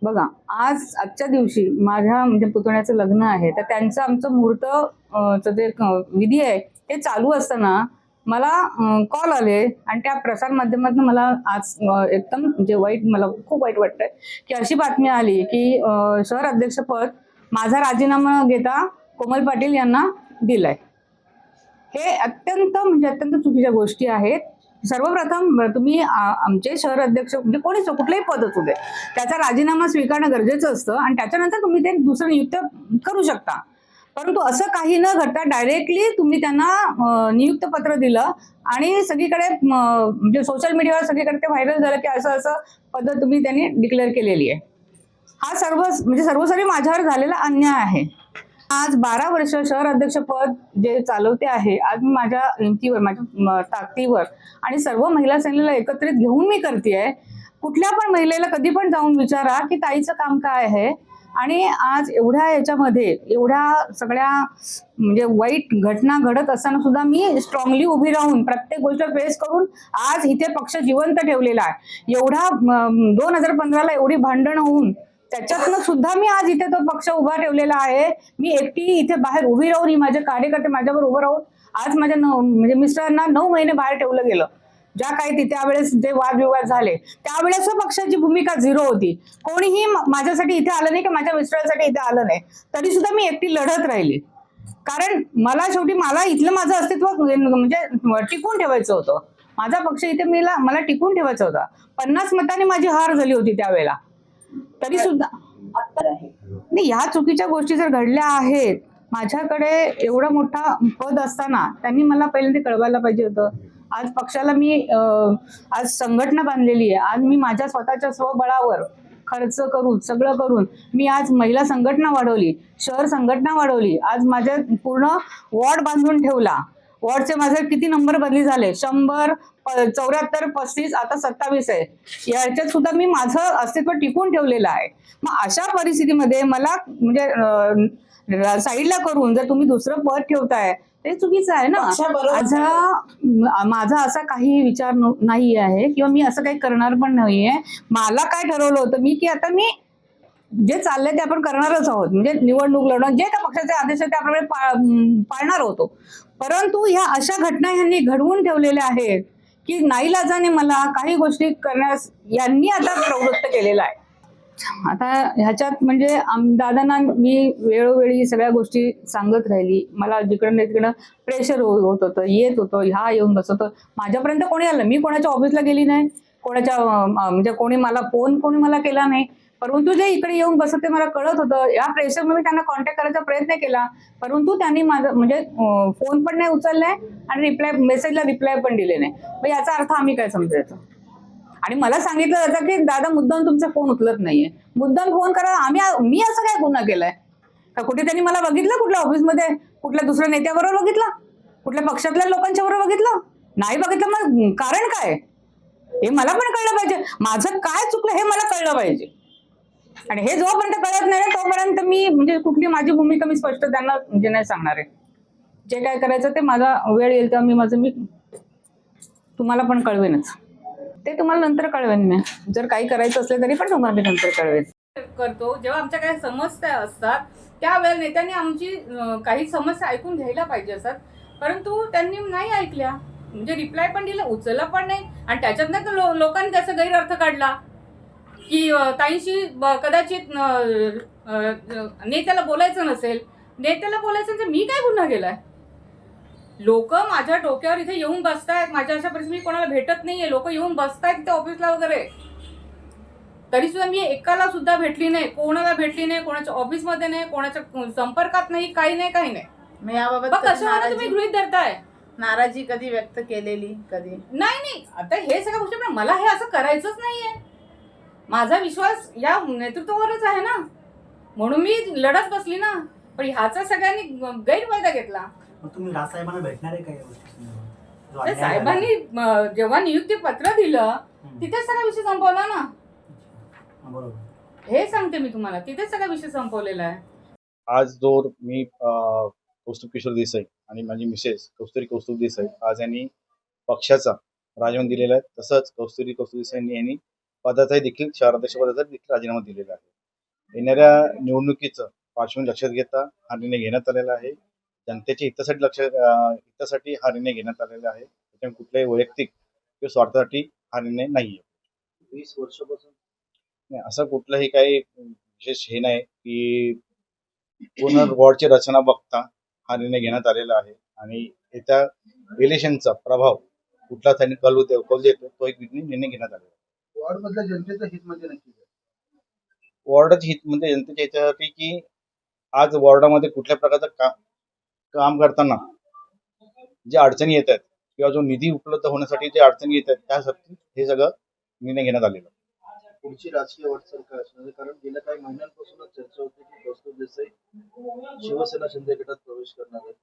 बघा, आजच्या दिवशी माझ्या म्हणजे पुतण्याचं लग्न आहे, तर त्यांचं आमचं मुहूर्त जे विधी आहे ते चालू असताना मला कॉल आले आणि त्या प्रसार माध्यमातून मला आज एकदम म्हणजे मला खूप वाईट वाटतंय की अशी बातमी आली की शहर अध्यक्षपद माझा राजीनामा घेता कोमल पाटील यांना दिलाय. हे अत्यंत चुकीच्या गोष्टी आहेत. सर्वप्रथम तुम्ही आमचे शहर अध्यक्ष म्हणजे कोणीच कुठलंही पद असू दे त्याचा राजीनामा स्वीकारणं गरजेचं असतं आणि त्याच्यानंतर तुम्ही ते दुसरं नियुक्त करू शकता. परंतु असं काही न घडता डायरेक्टली तुम्ही त्यांना नियुक्त पत्र दिलं आणि सगळीकडे म्हणजे सोशल मीडियावर सगळीकडे ते व्हायरल झालं की असं असं पद तुम्ही त्यांनी डिक्लेअर केलेली आहे. हा सर्वस्वी माझ्यावर झालेला अन्याय आहे. आज 12 वर्ष शहर अध्यक्षपद जे चालवते आहे, आज मी माझ्या हिमतीवर माझ्या ताकदीवर आणि सर्व महिला सेनेला एकत्रित घेऊन मी करतेय. कुठल्या पण महिलेला कधी पण जाऊन विचारा की ताईचं काम काय आहे. आणि आज एवढ्या याच्यामध्ये एवढ्या सगळ्या म्हणजे वाईट घटना घडत असताना सुद्धा मी स्ट्रॉंगली उभी राहून प्रत्येक गोष्ट फेस करून आज इथे पक्ष जिवंत ठेवलेला आहे. एवढा 2015ला एवढी भांडण होऊन त्याच्यातनं सुद्धा मी आज इथे तो पक्ष उभा ठेवलेला आहे. मी एकटी इथे बाहेर उभी राहून माझे कार्यकर्ते माझ्यावर उभं राहून आज माझ्या म्हणजे मिस्टरांना 9 महिने बाहेर ठेवलं गेलं. ज्या काही त्यावेळेस जे वादविवाद झाले त्यावेळेस पक्षाची भूमिका 0 होती. कोणीही माझ्यासाठी इथे आलं नाही की माझ्या मिस्टरांसाठी इथे आलं नाही, तरी सुद्धा मी एकटी लढत राहिली. कारण शेवटी मला इथलं माझं अस्तित्व म्हणजे टिकून ठेवायचं होतं. माझा पक्ष इथे मला टिकून ठेवायचा होता. 50 मतांनी माझी हार झाली होती त्यावेळेला, तरी सुद्धा नाही. ह्या चुकीच्या गोष्टी जर घडल्या आहेत, माझ्याकडे एवढा मोठा पद असताना त्यांनी मला पहिल्यांदा कळवायला पाहिजे होतं. आज पक्षाला मी आज संघटना बांधलेली आहे. आज मी माझ्या स्वतःच्या स्वबळावर खर्च करून सगळं करून मी आज महिला संघटना वाढवली, शहर संघटना वाढवली. आज माझ्या पूर्ण वॉर्ड बांधून ठेवला. वॉर्डचे माझे किती नंबर बदली झाले, 100, 74, 35, आता 27 आहे. याच्यात सुद्धा मी माझं अस्तित्व टिकून ठेवलेलं आहे. मग अशा परिस्थितीमध्ये मला म्हणजे साईडला करून जर तुम्ही दुसरं पद ठेवताय ते चुकीचं आहे ना. माझा असा काही विचार नाही आहे किंवा मी असं काही करणार पण नाहीये. मला काय ठरवलं होतं मी की आता मी जे चाललंय ते आपण करणारच आहोत. म्हणजे निवडणूक लढणं जे त्या पक्षाचे आदेश आहेत त्याप्रमाणे पाळणार होतो. परंतु ह्या अशा घटना यांनी घडवून ठेवलेल्या आहेत की नाईलाजाने मला काही गोष्टी करण्यास यांनी आता प्रवृत्त केलेला आहे. आता ह्याच्यात म्हणजे दादांना मी वेळोवेळी सगळ्या गोष्टी सांगत राहिली. मला जिकडं तिकडं प्रेशर होत होतं, येत होतं, ह्या येऊन बसत होतं. माझ्यापर्यंत कोणी आलं, मी कोणाच्या ऑफिसला गेली नाही, कोणाच्या म्हणजे कोणी मला केला नाही. परंतु जे इकडे येऊन बसत ते मला कळत होतं. या प्रेशरमध्ये त्यांना कॉन्टॅक्ट करायचा प्रयत्न केला, परंतु त्यांनी माझं म्हणजे फोन पण नाही उचललाय आणि मेसेजला रिप्लाय पण दिले नाही. मग याचा अर्थ आम्ही काय समजायचं. आणि मला सांगितलं जातं की दादा मुद्दाम तुमचा फोन उचलत नाहीये, मुद्दाम फोन करा. मी असं काय गुन्हा केलाय का? कुठे त्यांनी मला बघितलं कुठल्या ऑफिसमध्ये, कुठल्या दुसऱ्या नेत्याबरोबर बघितलं, कुठल्या पक्षातल्या लोकांच्या बरोबर बघितलं नाही? बघितलं. मग कारण काय हे मला पण कळलं पाहिजे. माझं काय चुकलं हे मला कळलं पाहिजे. आणि हे जोपर्यंत कळत नाही तोपर्यंत मी म्हणजे कुठली माझी भूमिका मी स्पष्ट त्यांना म्हणजे नाही सांगणार आहे. जे काय करायचं ते माझा वेळ येईल तेव्हा मी तुम्हाला पण कळवेनच. ते तुम्हाला नंतर कळवेन. मी जर काही करायचं असलं तरी पण तुम्हाला मी नंतर कळवेन. करतो जेव्हा आमच्या काही समस्या असतात त्यावेळेला नेत्यांनी आमची काही समस्या ऐकून घ्यायला पाहिजे असतात, परंतु त्यांनी नाही ऐकल्या. म्हणजे रिप्लाय पण दिला, उचलला पण नाही. आणि त्याच्यातनं लोकांनी त्याचा गैरअर्थ काढला की ताईंशी कदाचित नेत्याला बोलायचं नसेल. नेत्याला बोलायचं म्हणजे मी काय गुन्हा केलाय? लोक माझ्या डोक्यावर इथे येऊन बसतायत. माझ्या अशा परिस्थिती कोणाला भेटत नाहीये. लोक येऊन बसतायत इथे ऑफिसला वगैरे, तरी सुद्धा मी एकाला सुद्धा भेटली नाही, कोणाला भेटली नाही, कोणाच्या ऑफिसमध्ये नाही, कोणाच्या संपर्कात नाही, काही नाही. मी याबाबत कशावर तुम्ही गृहीत धरताय? नाराजी कधी व्यक्त केलेली कधी नाही. आता हे सगळ्या गोष्टी पण मला हे असं करायचंच नाहीये. माझा विश्वास या नेतृत्वावरच आहे ना, म्हणून मी लढत बसली ना. पण ह्याचा सगळ्यांनी गैरफायदा घेतला. तुम्ही राजसाहेबांना भेटणार आहे का? साहेबांनी जेव्हा नियुक्ती पत्र दिलं तिथेच सगळा विषय संपवला ना. हे सांगते मी तुम्हाला, तिथेच सगळा विषय संपवलेला आहे. आज जो मी कौस्तुभ किशोर देसाई आणि माझी मिसेस कौस्तुरी कौस्तुभ देसाई आज यांनी पक्षाचा राजीनामा दिलेला आहे. तसंच कौस्तुरी कौस्तुभ देसाई यांनी पदाचाही देखील शहराध्यक्ष पदाचा देखील राजीनामा दिलेला आहे. येणाऱ्या निवडणुकीचं पार्श्वभूमी लक्षात घेता हा निर्णय घेण्यात आलेला आहे. जनतेच्या हितासाठी हा निर्णय घेण्यात आलेला आहे. त्याच्यामुळे कुठल्याही वैयक्तिक किंवा स्वार्थासाठी हा निर्णय नाही आहे. 20 वर्षापासून नाही, असं कुठलंही काही विशेष हे नाही की पूर्ण वॉर्डची रचना बघता हा निर्णय घेण्यात आलेला आहे आणि येत्या इलेक्शनचा प्रभाव कुठला त्यांनी कल देतो तो एक निर्णय घेण्यात आलेला आहे. वॉर्ड मधल्या जनतेचं हित म्हणजे नक्की काय? वॉर्डाचे हित म्हणजे जनतेच्या हितासाठी की आज वॉर्डामध्ये कुठल्या प्रकारचं काम करताना जे अडचणी येत आहेत किंवा जो निधी उपलब्ध होण्यासाठी जे अडचणी येत आहेत त्यासाठी हे सगळं निर्णय घेण्यात आलेलं आहे. पुढची राजकीय वाटचाल काय असणार आहे? कारण गेल्या काही महिन्यांपासूनच चर्चा होती की कौस्तुभ देसाई शिवसेना शिंदे गटात प्रवेश करणार आहेत.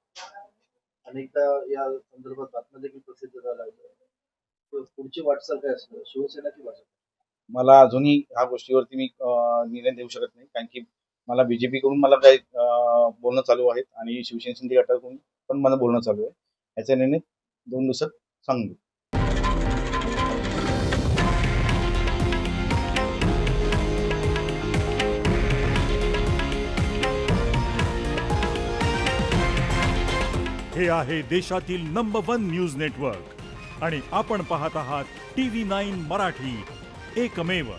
अनेकदा या संदर्भात बातम्या देखील प्रसिद्ध झाल्या होत्या. पुढची वाटचाल काय असणार, शिवसेना की भाजप? मला अजूनही ह्या गोष्टीवरती मी निर्णय देऊ शकत नाही कारण की मला बीजेपी कडून मला काही बोलणं चालू आहेत आणि शिवसेना शिंदे गटाकडून पण मला बोलणं चालू आहे. याचा निर्णय 2 दिवसात सांगू. हे आहे देशातील नंबर 1 न्यूज नेटवर्क आणि आपण पाहत आहात TV9 मराठी, एकमेव.